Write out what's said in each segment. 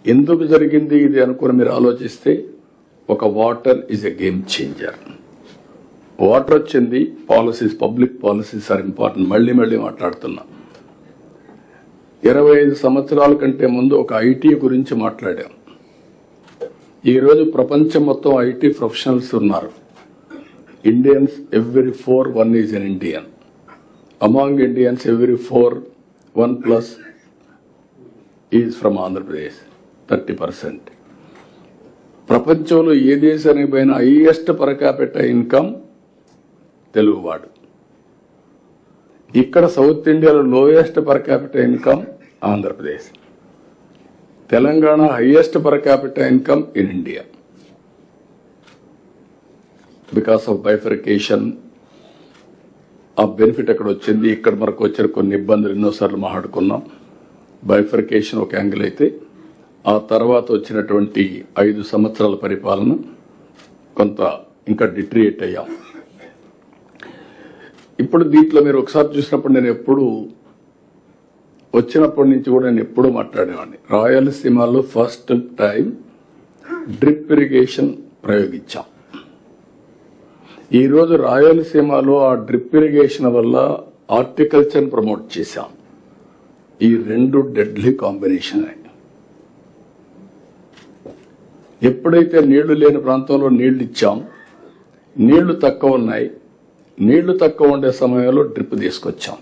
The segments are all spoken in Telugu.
ఎందుకు జరిగింది ఇది అనుకుని మీరు ఆలోచిస్తే ఒక water is a game changer. Water వచ్చింది, policies, public policies are important. మళ్ళీ మాట్లాడుతున్నా. 25 సంవత్సరాల కంటే ముందు ఒక ఐటీ గురించి మాట్లాడాం. ఈరోజు ప్రపంచం మొత్తం ఐటీ ప్రొఫెషనల్స్ ఉన్నారు. Indians every 4 1 is an Indian. Among Indians every 4 1+ is from Andhra Pradesh, 30%. ప్రపంచంలో ఏ దేశానికి పోయినా హైయెస్ట్ పర్ క్యాపిటల్ ఇన్కమ్ తెలుగువాడు. ఇక్కడ సౌత్ ఇండియాలో lowest per capital income Andhra Pradesh. Telangana highest per capital income in India. Because of bifurcation ఆ బెనిఫిట్ అక్కడ వచ్చింది. ఇక్కడ మనకు వచ్చిన కొన్ని ఇబ్బందులు ఎన్నోసార్లు మాట్లాడుకున్నాం. బైఫర్కేషన్ ఒక యాంగిల్ అయితే, ఆ తర్వాత వచ్చినటువంటి 5 సంవత్సరాల పరిపాలన కొంత ఇంకా డిట్రియేట్ అయ్యాం. ఇప్పుడు దీంట్లో మీరు ఒకసారి చూసినప్పుడు నేను ఎప్పుడు వచ్చినప్పటి నుంచి కూడా నేను ఎప్పుడూ మాట్లాడేవాడిని. రాయలసీమలో ఫస్ట్ టైం డ్రిప్ ఇరిగేషన్ ప్రయోగించాం. ఈరోజు రాయలసీమలో ఆ డ్రిప్ ఇరిగేషన్ వల్ల హార్టికల్చర్ ప్రమోట్ చేశాం. ఈ 2 డెడ్లీ కాంబినేషన్. ఎప్పుడైతే నీళ్లు లేని ప్రాంతంలో నీళ్లు ఇచ్చాం, నీళ్లు తక్కువ ఉన్నాయి, నీళ్లు తక్కువ ఉండే సమయంలో డ్రిప్ తీసుకొచ్చాం.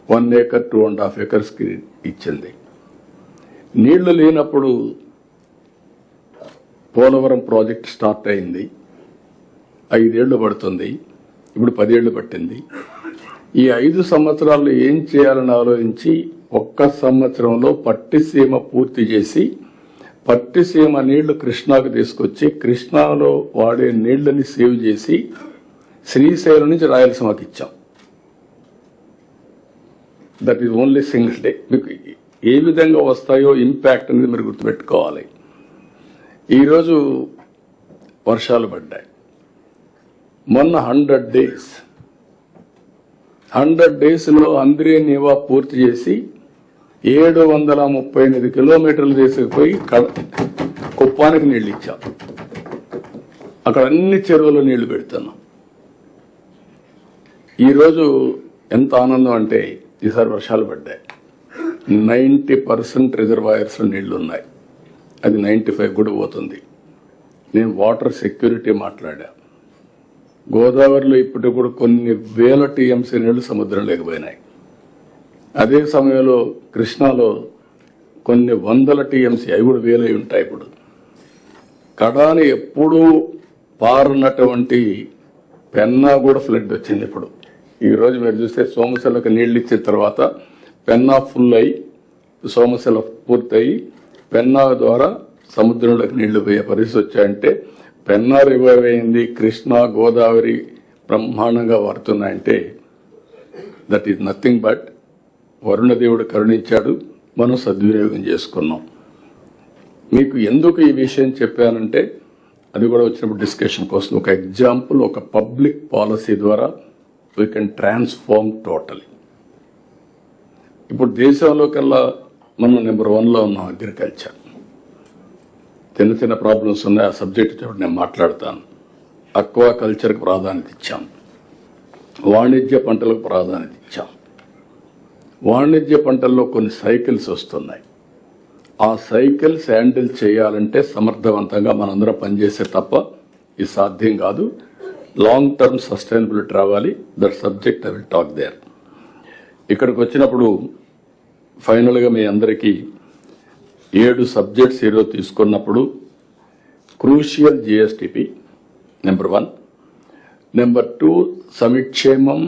1 acre 2.5 acres ఇచ్చింది. నీళ్లు లేనప్పుడు పోలవరం ప్రాజెక్ట్ స్టార్ట్ అయింది. 5 ఏళ్లు పడుతుంది, ఇప్పుడు 10 ఏళ్లు పట్టింది. ఈ 5 సంవత్సరాల్లో ఏం చేయాలని ఆలోచించి 1 సంవత్సరంలో పట్టిసీమ పూర్తి చేసి, పట్టిసీమ నీళ్లు కృష్ణాకు తీసుకొచ్చి, కృష్ణాలో వాడే నీళ్లని సేవ్ చేసి శ్రీశైలం నుంచి రాయలసీమకి ఇచ్చాం. That is only single day. మీకు ఏ విధంగా వస్తాయో ఇంపాక్ట్ అనేది మీరు గుర్తుపెట్టుకోవాలి. ఈరోజు వర్షాలు పడ్డాయి. మొన్న 100 డేస్లో అంద్రే నీవా పూర్తి చేసి 738 కిలోమీటర్లు తీసుకుపోయి కుప్పానికి నీళ్లు ఇచ్చాం. అక్కడ అన్ని చెరువుల్లో నీళ్లు పెడుతున్నాం. ఈరోజు ఎంత ఆనందం అంటే ఈసారి వర్షాలు పడ్డాయి. 90% రిజర్వాయర్స్లో నీళ్లు ఉన్నాయి. అది 95 కూడా పోతుంది. నేను వాటర్ సెక్యూరిటీ మాట్లాడా. గోదావరిలో ఇప్పటికి కూడా కొన్ని వేల టీఎంసీ నీళ్లు సముద్రం లేకపోయినాయి. అదే సమయంలో కృష్ణాలో కొన్ని వందల టీఎంసీ, అవి కూడా వేలై ఉంటాయి. ఇప్పుడు కడాని ఎప్పుడూ పారున్నటువంటి పెన్నా కూడా ఫ్లడ్ వచ్చింది. ఇప్పుడు ఈరోజు మీరు చూస్తే సోమశిలకు నీళ్లు ఇచ్చిన తర్వాత పెన్నా ఫుల్ అయ్యి, సోమశిల పూర్తయి పెన్నా ద్వారా సముద్రంలోకి నీళ్లు పోయే పరిస్థితి వచ్చాయంటే, పెన్నా రివైవ్ అయింది, కృష్ణా గోదావరి బ్రహ్మాండంగా వాడుతున్నాయంటే దట్ ఈజ్ నథింగ్ బట్ వరుణదేవుడు కరుణించాడు, మనం సద్వినియోగం చేసుకున్నాం. మీకు ఎందుకు ఈ విషయం చెప్పానంటే, అది కూడా వచ్చినప్పుడు డిస్కషన్ కోసం ఒక ఎగ్జాంపుల్, ఒక పబ్లిక్ పాలసీ ద్వారా వీ కెన్ ట్రాన్స్ఫార్మ్ టోటలీ. ఇప్పుడు దేశంలో కల్లా మనం నెంబర్ 1లో ఉన్నాం అగ్రికల్చర్. చిన్న ప్రాబ్లమ్స్ ఉన్నాయి, ఆ సబ్జెక్ట్ నేను మాట్లాడతాను. అక్వా కల్చర్కి ప్రాధాన్యత ఇచ్చాం, వాణిజ్య పంటలకు ప్రాధాన్యత ఇచ్చాం. వాణిజ్య పంటల్లో కొన్ని సైకిల్స్ వస్తున్నాయి. ఆ సైకిల్స్ హ్యాండిల్ చేయాలంటే సమర్థవంతంగా మనందరం పనిచేసే తప్ప ఇది సాధ్యం కాదు. లాంగ్ టర్మ్ సస్టైనబిలిటీ రావాలి. That subject I will talk there. ఇక్కడికి వచ్చినప్పుడు ఫైనల్గా మీ అందరికీ 7 సబ్జెక్ట్స్ ఈరోజు తీసుకున్నప్పుడు క్రూషియల్ జిఎస్టిపి నెంబర్ 1, నెంబర్ 2 సమిక్షేమం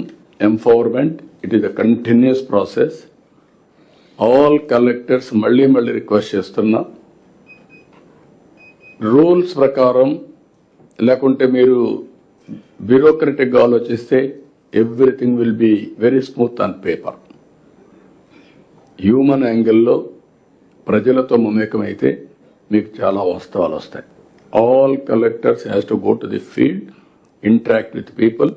empowerment. It is a continuous process. All collectors మళ్ళీ రిక్వెస్ట్ చేస్తున్నా, రూల్స్ ప్రకారం లేకుంటే మీరు బ్యూరోక్రటిక్గా ఆలోచిస్తే everything will be very smooth on paper. Human యాంగిల్లో ప్రజలతో మమేకమైతే మీకు చాలా వాస్తవాలు వస్తాయి. All collectors has to go to the field, interact with people.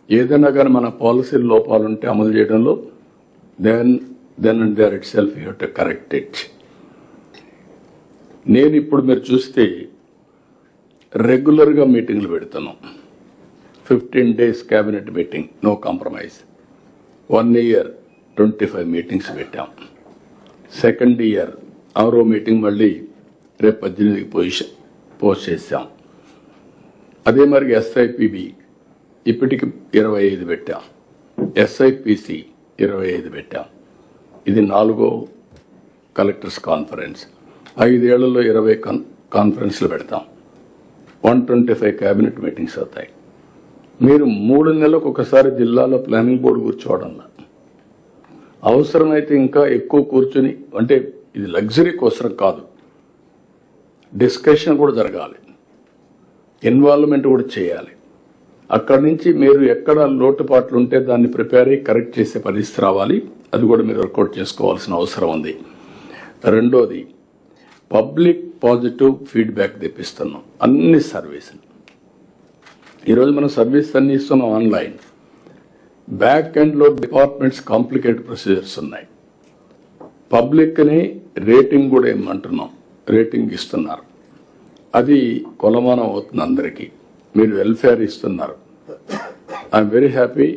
ఏదైనా కానీ మన పాలసీ లోపాలుంటే అమలు చేయడంలో then and there itself you have to correct it. నేను ఇప్పుడు మీరు చూస్తే రెగ్యులర్గా మీటింగ్లు పెడుతున్నాం. 15 days cabinet meeting, no compromise. 1 year 25 meetings పెట్టాం. సెకండ్ ఇయర్ 6వ మీటింగ్ మళ్ళీ రేపు 18కి పోస్ట్ చేశాం. అదే మరి SIPB ఇప్పటికి 25 పెట్టాం. SIPC 25 పెట్టాం. ఇది 4వ కలెక్టర్స్ కాన్ఫరెన్స్. 5 ఏళ్లలో 20 కాన్ఫరెన్స్లు పెడతాం. 125 క్యాబినెట్ మీటింగ్స్ అవుతాయి. మీరు 3 నెలలకు ఒకసారి జిల్లాలో ప్లానింగ్ బోర్డు కూర్చోవడంలో అవసరమైతే ఇంకా ఎక్కువ కూర్చుని, అంటే ఇది లగ్జరీ కోసం కాదు, డిస్కషన్ కూడా జరగాలి, ఇన్వాల్వ్మెంట్ కూడా చేయాలి. అక్కడి నుంచి మీరు ఎక్కడ లోటుపాట్లు ఉంటే దాన్ని ప్రిపేర్ అయ్యి కరెక్ట్ చేసే పరిస్థితి రావాలి. అది కూడా మీరు వర్కౌట్ చేసుకోవాల్సిన అవసరం ఉంది. రెండోది, పబ్లిక్ పాజిటివ్ ఫీడ్బ్యాక్ తెప్పిస్తున్నాం అన్ని సర్వీసులు. ఈరోజు మనం సర్వీస్ అన్ని ఇస్తున్నాం ఆన్లైన్. బ్యాక్ ఎండ్లో డిపార్ట్మెంట్స్ కాంప్లికేటెడ్ ప్రొసీజర్స్ ఉన్నాయి. పబ్లిక్ని రేటింగ్ కూడా ఏమంటున్నాం, రేటింగ్ ఇస్తున్నారు. అది కొలమానం అవుతుంది అందరికీ. మీరు వెల్ఫేర్ ఇస్తున్నారు. I'm very happy.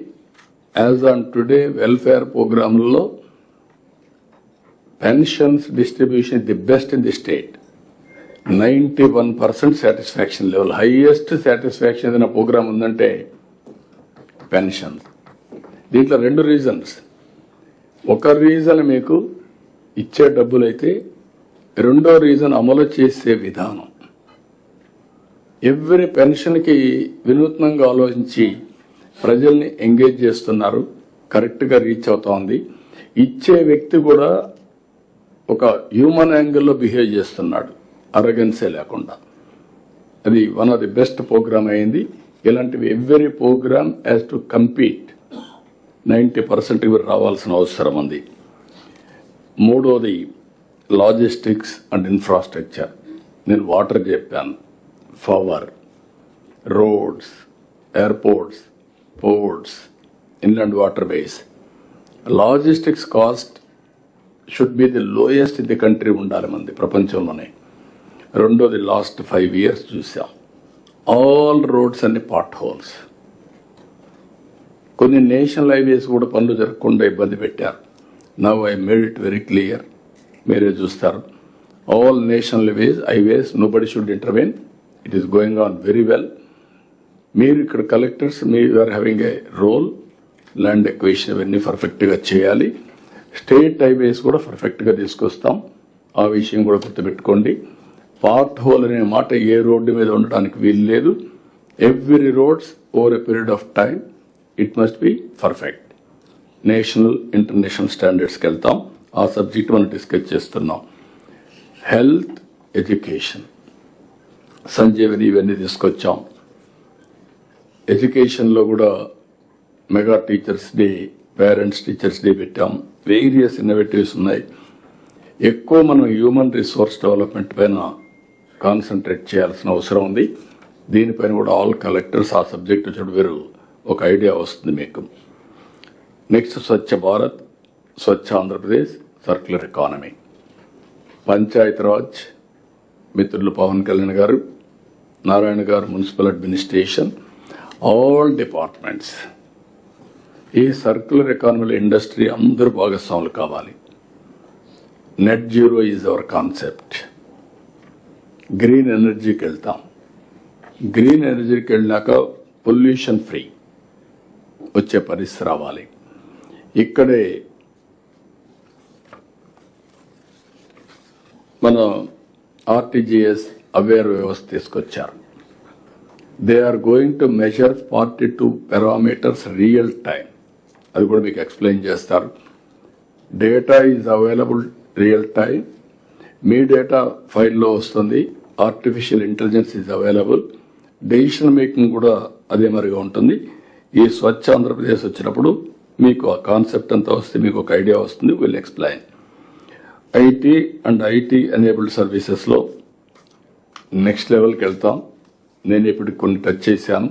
As on today welfare ప్రోగ్రాంలలో pensions distribution the best in the state. 91% satisfaction level, highest satisfaction ఏదైనా ప్రోగ్రామ్ ఉందంటే పెన్షన్. దీంట్లో 2 రీజన్స్. ఒక రీజన్ మీకు ఇచ్చే డబ్బులైతే, రెండో రీజన్ అమలు చేసే విధానం. ఎవ్రీ పెన్షన్కి వినూత్నంగా ఆలోచించి ప్రజల్ని ఎంగేజ్ చేస్తున్నారు, కరెక్ట్గా రీచ్ అవుతోంది. ఇచ్చే వ్యక్తి కూడా ఒక హ్యూమన్ యాంగిల్లో బిహేవ్ చేస్తున్నాడు, అరగెన్సే లేకుండా. అది one of the best program అయింది. ఇలాంటివి every program has to compete. 90% ఇవి రావాల్సిన అవసరం ఉంది. మూడోది లాజిస్టిక్స్ అండ్ ఇన్ఫ్రాస్ట్రక్చర్. నేను వాటర్ చెప్పాను, power, roads, airports, ports, inland water ways. Logistics cost should be the lowest in the country ఉండాలి మంది ప్రపంచంలోనే. రెండోది, లాస్ట్ 5 years చూసాం, ఆల్ రోడ్స్ అన్ని పాట్ హోల్స్. కొన్ని నేషనల్ హైవేస్ కూడా పనులు జరగకుండా ఇబ్బంది పెట్టారు. Now I made it very clear, మీరే చూస్తారు. All national highways nobody should intervene. It is going on very well. మీరు ఇక్కడ కలెక్టర్స్, మీరు are having a role. Land acquisition ఇవన్నీ పర్ఫెక్ట్గా చేయాలి. స్టేట్ హైవేస్ కూడా పర్ఫెక్ట్గా తీసుకొస్తాం. ఆ విషయం కూడా గుర్తుపెట్టుకోండి. పార్ట్ హోల్ అనే మాట ఏ రోడ్డు మీద ఉండడానికి వీలు లేదు. Every roads over a period of time it must be perfect. National international స్టాండర్డ్స్కి వెళ్తాం. ఆ సబ్జెక్ట్ మనం డిస్కస్ చేస్తున్నాం. హెల్త్, ఎడ్యుకేషన్, సంజీవని ఇవన్నీ తీసుకొచ్చాం. ఎడ్యుకేషన్లో కూడా mega teachers day, parents teachers day పెట్టాం. వేరియస్ ఇన్నోవేటివ్స్ ఉన్నాయి. ఎక్కువ మనం హ్యూమన్ రిసోర్స్ డెవలప్మెంట్ పైన కాన్సన్ట్రేట్ చేయాల్సిన అవసరం ఉంది. దీనిపైన కూడా ఆల్ కలెక్టర్స్ ఆ సబ్జెక్టు చదివారు, ఒక ఐడియా వస్తుంది మీకు. Next, Swachh Bharat, Swachh Andhra Pradesh, circular economy, Panchayati Raj మిత్రులు Pawan Kalyan garu, Narayana garu, municipal administration, all departments. ఈ సర్క్యులర్ ఎకానమీలో ఇండస్ట్రీ అందరూ భాగస్వాములు కావాలి. Net zero is our concept. Green ఎనర్జీకి వెళ్తాం. గ్రీన్ ఎనర్జీకి వెళ్ళినాక పొల్యూషన్ ఫ్రీ వచ్చే పరిస్థితి రావాలి. ఇక్కడే మన RTGS అవేర్ వ్యవస్థ తీసుకొచ్చారు. They are going to measure 42 parameters real time. అది కూడా మీకు ఎక్స్ప్లెయిన్ చేస్తారు. Data is available real time. మీ డేటా ఫైల్లో వస్తుంది. Artificial intelligence is available. Decision making కూడా అదే మరిగా ఉంటుంది. ఈ స్వచ్ఛ ఆంధ్రప్రదేశ్ వచ్చినప్పుడు మీకు ఆ కాన్సెప్ట్ అంతా వస్తే మీకు ఒక ఐడియా వస్తుంది. Will explain. IT and IT enabled సర్వీసెస్లో నెక్స్ట్ లెవెల్కి వెళ్తాం. నేను ఇప్పుడు కొన్ని టచ్ చేశాను.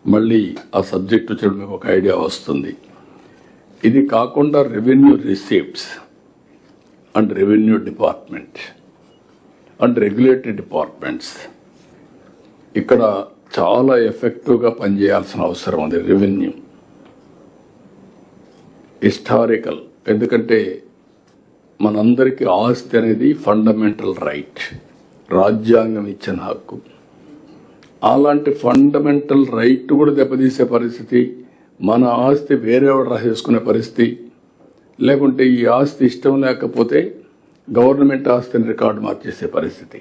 మళ్ళీ ఆ సబ్జెక్ట్ వచ్చేప్పుడు మీకు ఒక ఐడియా వస్తుంది. ఇది కాకుండా revenue receipts and revenue department and regulatory departments ఇక్కడ చాలా ఎఫెక్టివ్గా పనిచేయాల్సిన అవసరం ఉంది. రెవెన్యూ, హిస్టారికల్, ఎందుకంటే మనందరికీ ఆస్తి అనేది ఫండమెంటల్ రైట్, రాజ్యాంగం ఇచ్చిన హక్కు. అలాంటి ఫండమెంటల్ రైట్ కూడా దెబ్బతీసే పరిస్థితి, మన ఆస్తి వేరేవాడు రాసేసుకునే పరిస్థితి, లేకుంటే ఈ ఆస్తి ఇష్టం లేకపోతే గవర్నమెంట్ ఆస్తిని రికార్డు మార్చేసే పరిస్థితి.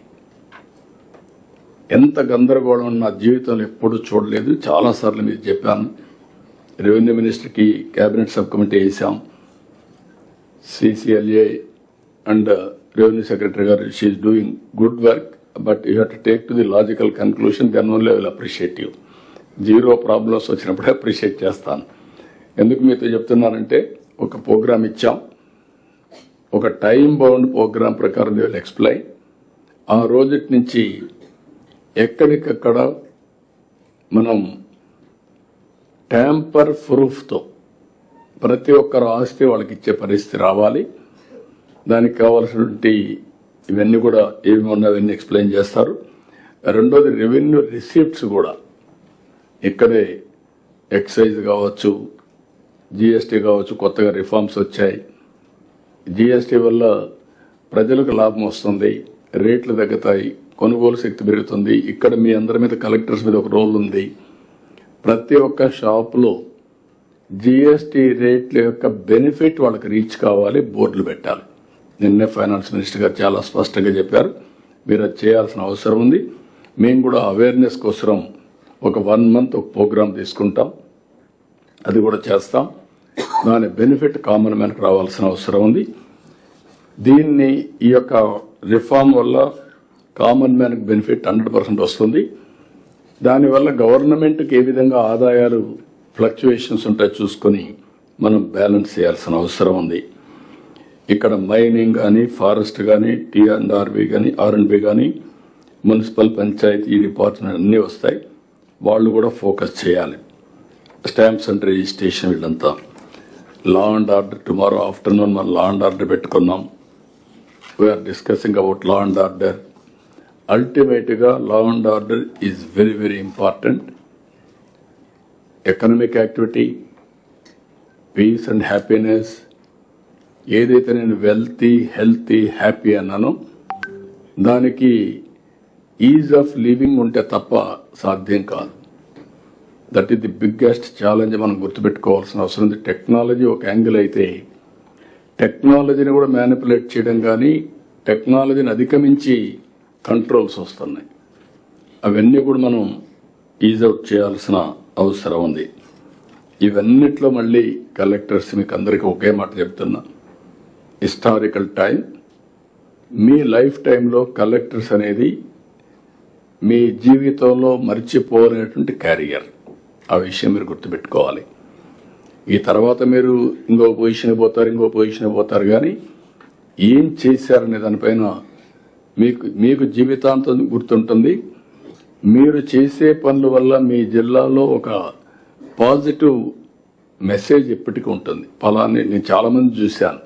ఎంత గందరగోళం నా జీవితంలో ఎప్పుడూ చూడలేదు. చాలాసార్లు మీరు చెప్పాను. రెవెన్యూ మినిస్టర్కి క్యాబినెట్ సబ్ కమిటీ వేసాం. CCLA అండ్ రెవెన్యూ సెక్రటరీ గారు, she is doing good work, but you have to take to the logical conclusion, then only I will appreciate you. Zero problems వచ్చినప్పుడే అప్రిషియేట్ చేస్తాను. ఎందుకు మీతో చెప్తున్నానంటే, ఒక ప్రోగ్రామ్ ఇచ్చాం, ఒక టైం బౌండ్ ప్రోగ్రామ్ ప్రకారం దే విల్ ఎక్స్ప్లెయిన్. ఆ రోజుటి నుంచి ఎక్కడికక్కడ మనం ట్యాంపర్ ప్రూఫ్తో ప్రతి ఒక్కరు ఆస్తి వాళ్ళకి ఇచ్చే పరిస్థితి రావాలి. దానికి కావాల్సినటువంటి ఇవన్నీ కూడా ఏమి ఉన్నవన్నీ ఎక్స్ప్లెయిన్ చేస్తారు. రెండోది, రెవెన్యూ రిసీప్ట్స్ కూడా ఇక్కడే ఎక్సైజ్ కావచ్చు, GST కావచ్చు, కొత్తగా రిఫార్మ్స్ వచ్చాయి. GST వల్ల ప్రజలకు లాభం వస్తుంది, రేట్లు తగ్గుతాయి, కొనుగోలు శక్తి పెరుగుతుంది. ఇక్కడ మీ అందరి మీద, కలెక్టర్స్ మీద ఒక రోల్ ఉంది. ప్రతి ఒక్క షాపులో GST రేట్ల యొక్క బెనిఫిట్ వాళ్ళకి రీచ్ కావాలి, బోర్డులు పెట్టాలి. నిన్నే ఫైనాన్స్ మినిస్టర్ గారు చాలా స్పష్టంగా చెప్పారు, మీరు అది చేయాల్సిన అవసరం ఉంది. మేము కూడా అవేర్నెస్ కోసం ఒక 1 month ఒక ప్రోగ్రాం తీసుకుంటాం, అది కూడా చేస్తాం. దాని బెనిఫిట్ కామన్ మ్యాన్కి రావాల్సిన అవసరం ఉంది. దీన్ని ఈ యొక్క రిఫార్మ్ వల్ల కామన్ మ్యాన్కి బెనిఫిట్ 100% వస్తుంది. దానివల్ల గవర్నమెంట్కి ఏ విధంగా ఆదాయాలు ఫ్లక్చువేషన్స్ ఉంటాయో చూసుకొని మనం బ్యాలెన్స్ చేయాల్సిన అవసరం ఉంది. ఇక్కడ మైనింగ్ కానీ, ఫారెస్ట్ కానీ, T&RB కానీ, R&B కానీ, మున్సిపల్ పంచాయతీ డిపార్ట్మెంట్ అన్నీ వస్తాయి. వాళ్ళు కూడా ఫోకస్ చేయాలి. స్టాంప్స్ అండ్ రిజిస్ట్రేషన్, వీళ్ళంతా law and order. Tomorrow afternoon మనం లా అండ్ ఆర్డర్ పెట్టుకున్నాం. We're discussing about law and order. అల్టిమేట్గా law and order is very very important. Economic activity, peace and happiness, ఏదైతే నేను వెల్తీ, హెల్తీ, హ్యాపీ అన్నానో దానికి ఈజ్ ఆఫ్ లివింగ్ ఉంటే తప్ప సాధ్యం కాదు. That is the biggest challenge మనం గుర్తుపెట్టుకోవాల్సిన అవసరం ఉంది. టెక్నాలజీ ఒక యాంగిల్ అయితే, టెక్నాలజీని కూడా మ్యానిపులేట్ చేయడం కానీ, టెక్నాలజీని అధిగమించి కంట్రోల్స్ వస్తున్నాయి. అవన్నీ కూడా మనం ఈజ్ అవుట్ చేయాల్సిన అవసరం ఉంది. ఇవన్నిట్లో మళ్ళీ కలెక్టర్స్ మీకు అందరికీ ఒకే మాట చెప్తున్నా, హిస్టారికల్ టైం. మీ లైఫ్ టైంలో కలెక్టర్స్ అనేది మీ జీవితంలో మర్చిపోలేనటువంటి క్యారియర్. ఆ విషయం మీరు గుర్తుపెట్టుకోవాలి. ఈ తర్వాత మీరు ఇంకో పొజిషన్ పోతారు కానీ ఏం చేశారనే దానిపైన మీకు జీవితాంతం గుర్తుంటుంది. మీరు చేసే పనుల వల్ల మీ జిల్లాలో ఒక పాజిటివ్ మెసేజ్ ఎప్పటికీ ఉంటుంది. ఫలాన్ని నేను చాలా మంది చూశాను,